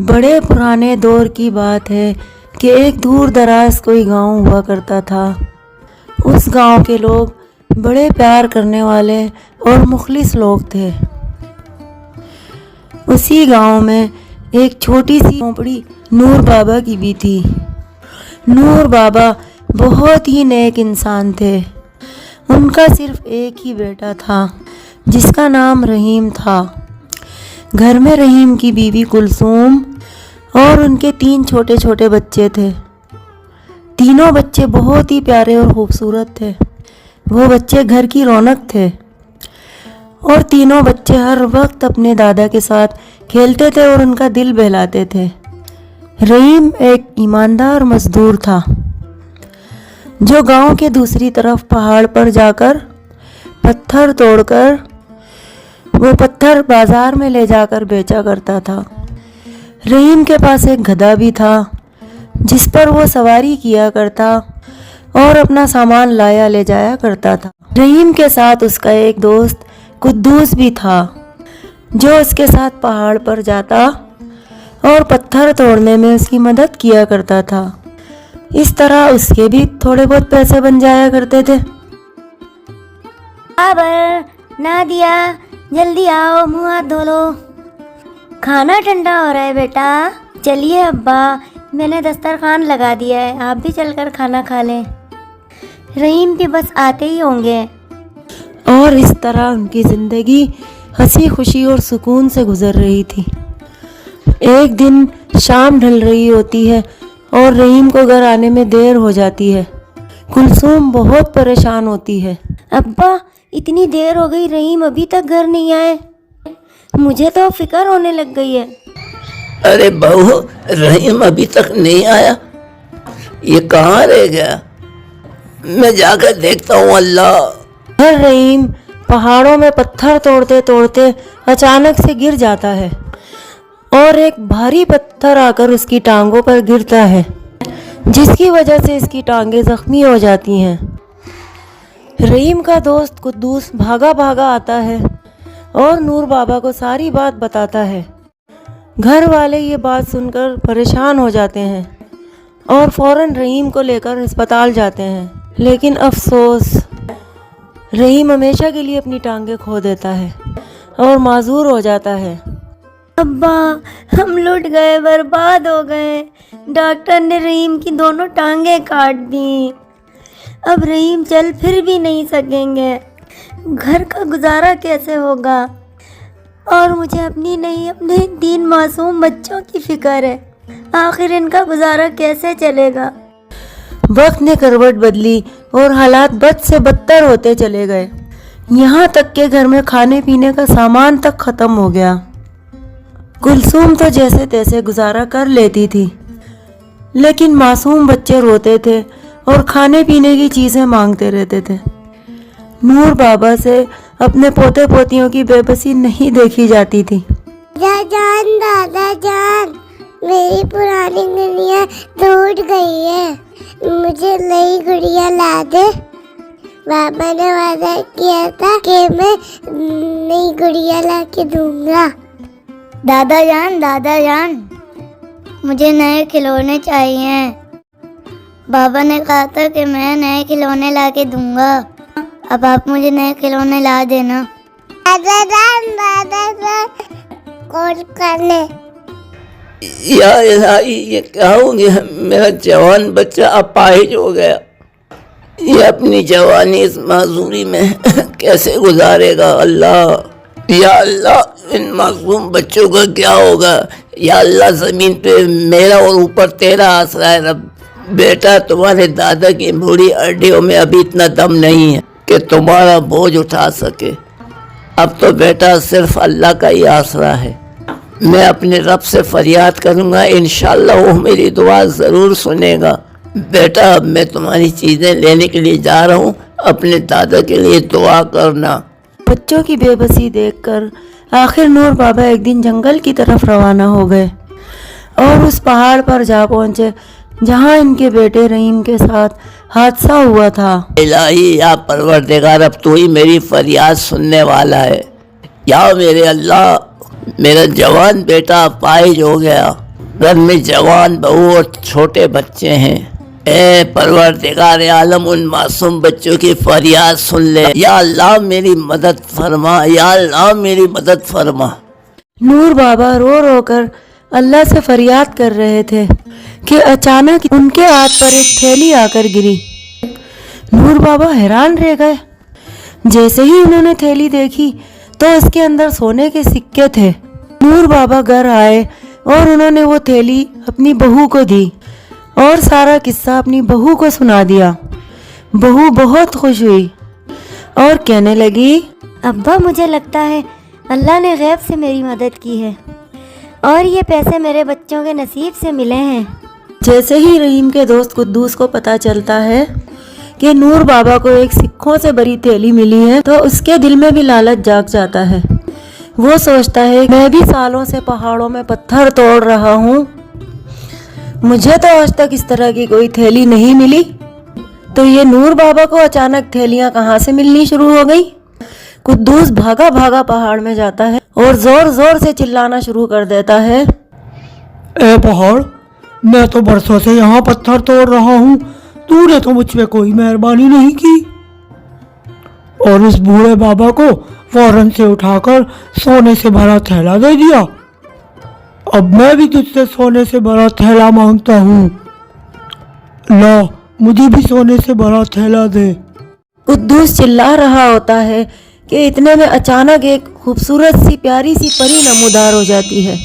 بڑے پرانے دور کی بات ہے کہ ایک دور دراز کوئی گاؤں ہوا کرتا تھا۔ اس گاؤں کے لوگ بڑے پیار کرنے والے اور مخلص لوگ تھے۔ اسی گاؤں میں ایک چھوٹی سی جھونپڑی نور بابا کی بھی تھی۔ نور بابا بہت ہی نیک انسان تھے۔ ان کا صرف ایک ہی بیٹا تھا جس کا نام رحیم تھا۔ گھر میں رحیم کی بیوی کلثوم اور ان کے 3 چھوٹے چھوٹے بچے تھے۔ تینوں بچے بہت ہی پیارے اور خوبصورت تھے۔ وہ بچے گھر کی رونق تھے اور تینوں بچے ہر وقت اپنے دادا کے ساتھ کھیلتے تھے اور ان کا دل بہلاتے تھے۔ رحیم ایک ایماندار مزدور تھا جو گاؤں کے دوسری طرف پہاڑ پر جا کر پتھر توڑ کر وہ پتھر بازار میں لے جا کر بیچا کرتا تھا۔ رحیم کے پاس ایک گدھا بھی تھا جس پر وہ سواری کیا کرتا اور اپنا سامان لایا لے جایا کرتا تھا۔ رحیم کے ساتھ اس کا ایک دوست قدوس بھی تھا جو اس کے ساتھ پہاڑ پر جاتا اور پتھر توڑنے میں اس کی مدد کیا کرتا تھا۔ اس طرح اس کے بھی تھوڑے بہت پیسے بن جایا کرتے تھے۔ نادیہ جلدی آؤ، منہ ہاتھ دھو لو، کھانا ٹھنڈا ہو رہا ہے بیٹا۔ چلیے ابا، میں نے دسترخوان لگا دیا ہے، آپ بھی چل کر کھانا کھا لیں۔ رحیم بھی بس آتے ہی ہوں گے۔ اور اس طرح ان کی زندگی ہنسی خوشی اور سکون سے گزر رہی تھی۔ ایک دن شام ڈھل رہی ہوتی ہے اور رحیم کو گھر آنے میں دیر ہو جاتی ہے۔ کلثوم بہت پریشان ہوتی ہے۔ ابا، اتنی دیر ہو گئی، رحیم ابھی تک گھر نہیں آئے، مجھے تو فکر ہونے لگ گئی ہے۔ ارے بہو، رحیم ابھی تک نہیں آیا، یہ کہاں رہ گیا؟ میں جا کر دیکھتا ہوں۔ اللہ! رحیم پہاڑوں میں پتھر توڑتے توڑتے اچانک سے گر جاتا ہے اور ایک بھاری پتھر آ کر اس کی ٹانگوں پر گرتا ہے جس کی وجہ سے اس کی ٹانگیں زخمی ہو جاتی ہیں۔ رحیم کا دوست قدوس بھاگا بھاگا آتا ہے اور نور بابا کو ساری بات بتاتا ہے۔ گھر والے یہ بات سن کر پریشان ہو جاتے ہیں اور فوراً رحیم کو لے کر ہسپتال جاتے ہیں، لیکن افسوس رحیم ہمیشہ کے لیے اپنی ٹانگیں کھو دیتا ہے اور معذور ہو جاتا ہے۔ ابا، ہم لٹ گئے، برباد ہو گئے، ڈاکٹر نے رحیم کی دونوں ٹانگیں کاٹ دیں، اب رحیم چل پھر بھی نہیں سکیں گے، گھر کا گزارا کیسے ہوگا؟ اور مجھے اپنی نہیں، اپنے 3 معصوم بچوں کی فکر ہے، آخر ان کا گزارا کیسے چلے گا؟ وقت نے کروٹ بدلی اور حالات بد سے بدتر ہوتے چلے گئے، یہاں تک کہ گھر میں کھانے پینے کا سامان تک ختم ہو گیا۔ کلثوم تو جیسے تیسے گزارا کر لیتی تھی، لیکن معصوم بچے روتے تھے اور کھانے پینے کی چیزیں مانگتے رہتے تھے۔ نور بابا سے اپنے پوتے پوتیوں کی بے بسی نہیں دیکھی جاتی تھی۔ دادا جان، میری پرانی گڑیا ٹوٹ گئی ہے، مجھے نئی گڑیا لا دے۔ بابا نے وعدہ کیا تھا کہ میں نئی گڑیا لا کے دوں گا۔ دادا جان، مجھے نئے کھلونے چاہیے، بابا نے کہا تھا کہ میں نئے کھلونے لا کے دوں گا، اب آپ مجھے نئے کھلونے لا دینا۔ دادا جان کال کر لے۔ یا الہی، یہ کیا ہو گیا؟ میرا جوان بچہ اپاہج ہو گیا، یہ اپنی جوانی اس معذوری میں کیسے گزارے گا؟ اللہ، یا اللہ، ان معصوم بچوں کا کیا ہوگا؟ یا اللہ، زمین پہ میرا اور اوپر تیرا آسرا ہے رب۔ بیٹا، تمہارے دادا کی بوڑھی ہڈیوں میں ابھی اتنا دم نہیں ہے کہ تمہارا بوجھ اٹھا سکے، اب تو بیٹا صرف اللہ کا ہی آسرا ہے۔ میں اپنے رب سے فریاد کروں گا، انشاءاللہ وہ میری دعا ضرور سنے گا۔ بیٹا، اب میں تمہاری چیزیں لینے کے لیے جا رہا ہوں، اپنے دادا کے لیے دعا کرنا۔ بچوں کی بے بسی دیکھ کر آخر نور بابا ایک دن جنگل کی طرف روانہ ہو گئے اور اس پہاڑ پر جا پہنچے جہاں ان کے بیٹے رحیم کے ساتھ حادثہ ہوا تھا۔ الہی، یا پروردگار، اب تو ہی میری فریاد سننے والا ہے۔ یا میرے اللہ، میرا جوان بیٹا اپاہج ہو گیا، گھر میں جوان بہو اور چھوٹے بچے ہیں۔ اے پروردگار عالم، ان معصوم بچوں کی فریاد سن لے۔ یا اللہ میری مدد فرما، یا اللہ میری مدد فرما۔ نور بابا رو رو کر اللہ سے فریاد کر رہے تھے کہ اچانک ان کے ہاتھ پر ایک تھیلی آ کر گری۔ نور بابا حیران رہ گئے۔ جیسے ہی انہوں نے تھیلی دیکھی تو اس کے اندر سونے کے سکے تھے۔ نور بابا گھر آئے اور انہوں نے وہ تھیلی اپنی بہو کو دی اور سارا قصہ اپنی بہو کو سنا دیا۔ بہو بہت خوش ہوئی اور کہنے لگی، ابا مجھے لگتا ہے اللہ نے غیب سے میری مدد کی ہے اور یہ پیسے میرے بچوں کے نصیب سے ملے ہیں۔ جیسے ہی رحیم کے دوست قدوس کو پتہ چلتا ہے کہ نور بابا کو ایک سکوں سے بھری تھیلی ملی ہے تو اس کے دل میں بھی لالچ جاگ جاتا ہے۔ وہ سوچتا ہے میں بھی سالوں سے پہاڑوں میں پتھر توڑ رہا ہوں، مجھے تو آج تک اس طرح کی کوئی تھیلی نہیں ملی، تو یہ نور بابا کو اچانک تھیلیاں کہاں سے ملنی شروع ہو گئی۔ قدوس بھاگا بھاگا پہاڑ میں جاتا ہے اور زور زور سے چلانا شروع کر دیتا ہے، اے پہاڑ، میں تو برسوں سے یہاں پتھر توڑ رہا ہوں، تو نے تو مجھ پہ کوئی مہربانی نہیں کی، اور اس بوڑھے بابا کو فوراً سے اٹھا کر سونے سے بھرا تھیلا دے دیا۔ اب میں بھی تجھ سے سونے سے بھرا تھیلا مانگتا ہوں، لا مجھے بھی سونے سے بھرا تھیلا دے۔ قدوس چلا رہا ہوتا ہے کہ اتنے میں اچانک ایک خوبصورت سی پیاری سی پری نمودار ہو جاتی ہے۔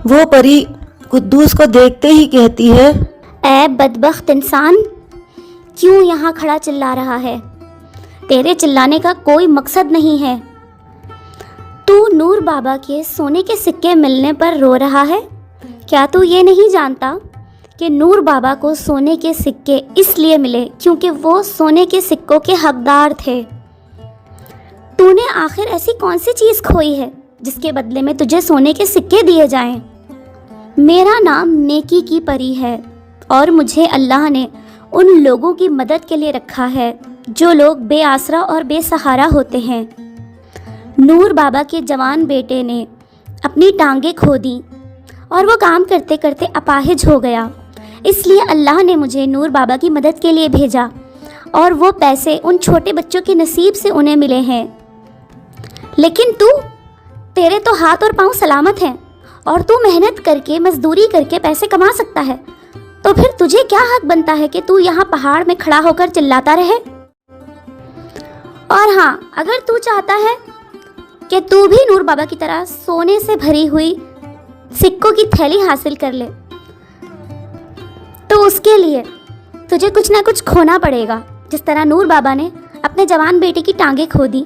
وہ پری قدوس کو دیکھتے ہی کہتی ہے، اے بدبخت انسان، کیوں یہاں کھڑا چلا رہا ہے؟ تیرے چلانے کا کوئی مقصد نہیں ہے۔ تو نور بابا کے سونے کے سکے ملنے پر رو رہا ہے۔ کیا تو یہ نہیں جانتا کہ نور بابا کو سونے کے سکے اس لیے ملے کیونکہ وہ سونے کے سکوں کے حقدار تھے؟ تو نے آخر ایسی کون سی چیز کھوئی ہے جس کے بدلے میں تجھے سونے کے سکے دیے جائیں؟ میرا نام نیکی کی پری ہے اور مجھے اللہ نے ان لوگوں کی مدد کے لیے رکھا ہے جو لوگ بے آسرا اور بے سہارا ہوتے ہیں۔ نور بابا کے جوان بیٹے نے اپنی ٹانگیں کھو دیں اور وہ کام کرتے کرتے اپاہج ہو گیا، اس لیے اللہ نے مجھے نور بابا کی مدد کے لیے بھیجا اور وہ پیسے ان چھوٹے بچوں کے نصیب سے انہیں ملے ہیں۔ لیکن تیرے تو ہاتھ اور پاؤں سلامت ہیں اور تو محنت کر کے مزدوری کر کے پیسے کما سکتا ہے، تو پھر تجھے کیا حق بنتا ہے کہ تو یہاں پہاڑ میں کھڑا ہو کر چلاتا رہے؟ اور ہاں، اگر تو چاہتا ہے کہ تو بھی نور بابا کی طرح سونے سے بھری ہوئی سکوں کی تھیلی حاصل کر لے تو اس کے لیے تجھے کچھ نہ کچھ کھونا پڑے گا، جس طرح نور بابا نے اپنے جوان بیٹے کی ٹانگیں کھو دی،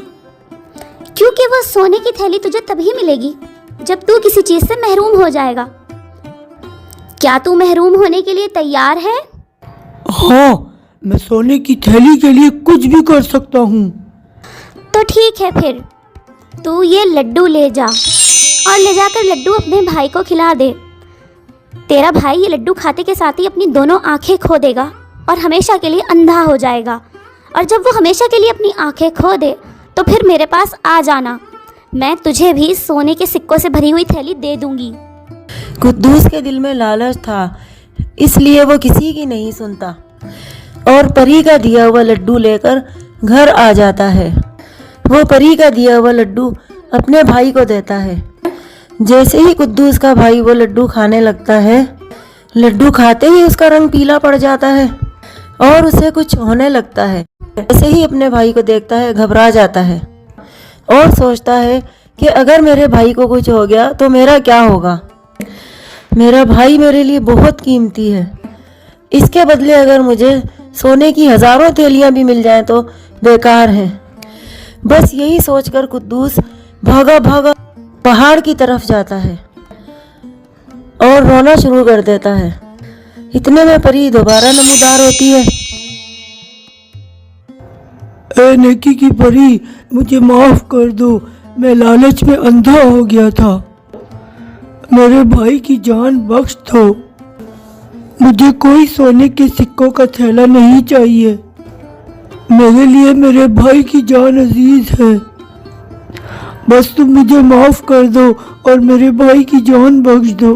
کیونکہ وہ سونے کی تھیلی تجھے تبھی ملے گی جب تو کسی چیز سے محروم ہو جائے گا۔ کیا تو محروم ہونے کے لیے تیار ہے؟ ہاں، میں سونے کی تھیلی کے لیے کچھ بھی کر سکتا ہوں۔ تو ٹھیک ہے، پھر تو یہ لڈو لے جا اور لے جا کر لڈو اپنے بھائی کو کھلا دے۔ تیرا بھائی یہ لڈو کھاتے کے ساتھ ہی اپنی دونوں آنکھیں کھو دے گا اور ہمیشہ کے لیے اندھا ہو جائے گا، اور جب وہ ہمیشہ کے لیے اپنی آنکھیں کھو دے تو پھر میرے پاس آ جانا، میں تجھے بھی سونے کے سکوں سے بھری ہوئی تھیلی دے دوں گی۔ قدوس کے دل میں لالچ تھا، اس لیے وہ کسی کی نہیں سنتا اور پری کا دیا ہوا لڈو لے کر گھر آ جاتا ہے۔ وہ پری کا دیا ہوا لڈو اپنے بھائی کو دیتا ہے۔ جیسے ہی قدوس کا بھائی وہ لڈو کھانے لگتا ہے، لڈو کھاتے ہی اس کا رنگ پیلا پڑ جاتا ہے اور اسے کچھ ہونے لگتا ہے۔ جیسے ہی اپنے بھائی کو دیکھتا ہے گھبرا جاتا ہے اور سوچتا ہے کہ اگر میرے بھائی کو کچھ ہو گیا تو میرا کیا ہوگا؟ میرا بھائی میرے لیے بہت قیمتی ہے، اس کے بدلے اگر مجھے سونے کی ہزاروں تھیلیاں بھی مل جائیں تو بیکار ہیں۔ بس یہی سوچ کر قدوس بھاگا بھاگا پہاڑ کی طرف جاتا ہے اور رونا شروع کر دیتا ہے۔ اتنے میں پری دوبارہ نمودار ہوتی ہے۔ اے نیکی کی پری، مجھے معاف کر دو، میں لالچ میں اندھا ہو گیا تھا، میرے بھائی کی جان بخش دو، مجھے کوئی سونے کے سکوں کا تھیلا نہیں چاہیے، میرے لیے میرے بھائی کی جان عزیز ہے، بس تم مجھے معاف کر دو اور میرے بھائی کی جان بخش دو۔